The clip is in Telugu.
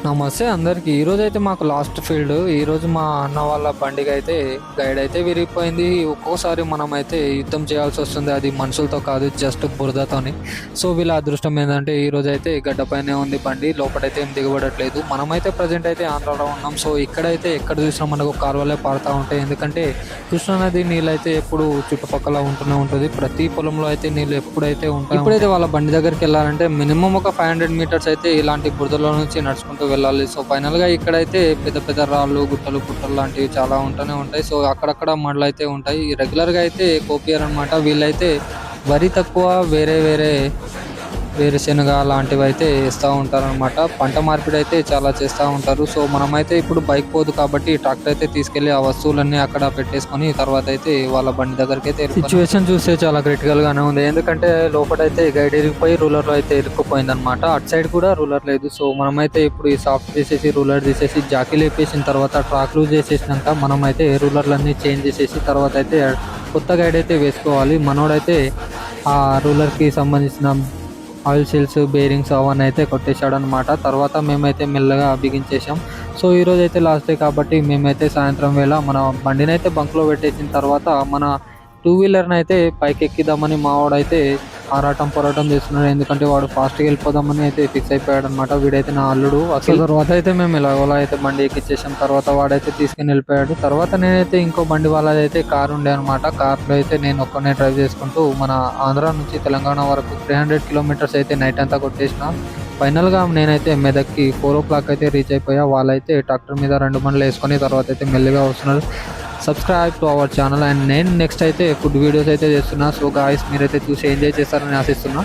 నమస్తే అందరికి. ఈరోజు అయితే మాకు లాస్ట్ ఫీల్డ్. ఈరోజు మా అన్న వాళ్ళ బండికి అయితే గైడ్ అయితే విరిగిపోయింది. ఒక్కోసారి మనం అయితే యుద్ధం చేయాల్సి వస్తుంది, అది మనుషులతో కాదు, జస్ట్ బురదతోని. సో వీళ్ళ అదృష్టం ఏంటంటే ఈరోజు అయితే గడ్డపైనే ఉంది బండి, లోపలైతే ఏం దిగబడట్లేదు. మనమైతే ప్రజెంట్ అయితే ఆంధ్రాలో ఉన్నాం. సో ఇక్కడైతే ఎక్కడ చూసినా మనకు కాలువలే పారుతూ ఉంటాయి, ఎందుకంటే కృష్ణానది నీళ్ళు అయితే ఎప్పుడు చుట్టుపక్కల ఉంటూనే ఉంటుంది. ప్రతి పొలంలో అయితే నీళ్ళు ఎప్పుడైతే ఉంటాయి. ఇప్పుడైతే వాళ్ళ బండి దగ్గరికి వెళ్ళాలంటే మినిమం ఒక 500 మీటర్స్ అయితే ఇలాంటి బురదలో నుంచి నడుచుకుంటూ వెళ్ళాలి. సో ఫైనల్గా ఇక్కడైతే పెద్ద పెద్ద రాళ్ళు, గుట్టలు, పుట్టలు లాంటివి చాలా ఉంటూనే ఉంటాయి. సో అక్కడక్కడ మడలు అయితే ఉంటాయి. రెగ్యులర్గా అయితే కోపియర్ అనమాట. వీళ్ళైతే వరి తక్కువ, వేరే వేరే వేరుశెనగ లాంటివి అయితే వేస్తూ ఉంటారనమాట. పంట మార్పిడి అయితే చాలా చేస్తూ ఉంటారు. సో మనమైతే ఇప్పుడు బైక్ పోదు కాబట్టి ట్రాక్టర్ అయితే తీసుకెళ్లి ఆ వస్తువులన్నీ అక్కడ పెట్టేసుకొని తర్వాత అయితే వాళ్ళ బండి దగ్గరికి అయితే సిచ్యువేషన్ చూస్తే చాలా క్రిటికల్ గానే ఉంది. ఎందుకంటే లోపలైతే గైడ్ ఇరిగిపోయి రూలర్ లో అయితే ఇరుక్కుపోయింది అనమాట. అటు సైడ్ కూడా రూలర్ లేదు. సో మనమైతే ఇప్పుడు ఈ సాఫ్ట్ చేసేసి రూలర్ తీసేసి జాకీ లేపేసిన తర్వాత ట్రాక్ లూజ్ చేసేసినాక మనమైతే రూలర్లన్నీ చేంజ్ చేసేసి తర్వాత అయితే కొత్త గైడ్ అయితే వేసుకోవాలి. మనోడైతే ఆ రూలర్ కి సంబంధించిన ఆయిల్ సీల్స్, బేరింగ్స్ అవన్నీ అయితే కొట్టేశాడు అనమాట. తర్వాత మేమైతే మెల్లగా బిగించేసాం. సో ఈరోజు అయితే లాస్ట్ డే కాబట్టి మేమైతే సాయంత్రం వేళ మన బండిని అయితే బంక్లో పెట్టేసిన తర్వాత మన టూ వీలర్ని అయితే పైకి ఎక్కిద్దామని మావాడైతే ఆరాటం పోరాటం చేస్తున్నాడు. ఎందుకంటే వాడు ఫాస్ట్గా వెళ్ళిపోదామని అయితే ఫిక్స్ అయిపోయాడు అనమాట. వీడైతే నా అల్లుడు. అసలు తర్వాత అయితే మేము ఇలా అయితే బండి ఎక్కిచ్చేసాం. తర్వాత వాడైతే తీసుకుని వెళ్ళిపోయాడు. తర్వాత నేనైతే ఇంకో బండి వాళ్ళదైతే కార్ ఉండే అనమాట. కార్లో అయితే నేను ఒక్కనే డ్రైవ్ చేసుకుంటూ మన ఆంధ్ర నుంచి తెలంగాణ వరకు 300 కిలోమీటర్స్ అయితే నైట్ అంతా కొట్టేసిన. ఫైనల్గా నేనైతే మెదక్కి 4 o'clock అయితే రీచ్ అయిపోయా. వాళ్ళైతే ట్రాక్టర్ మీద 2 బండ్లు వేసుకొని తర్వాత అయితే మెల్లిగా వస్తున్నారు. Subscribe to our channel. And నేను నెక్స్ట్ అయితే ఫుడ్ వీడియోస్ అయితే చేస్తున్నా. సో గాయస్ మీరైతే చూసి ఎంజాయ్ చేస్తారని ఆశిస్తున్నా.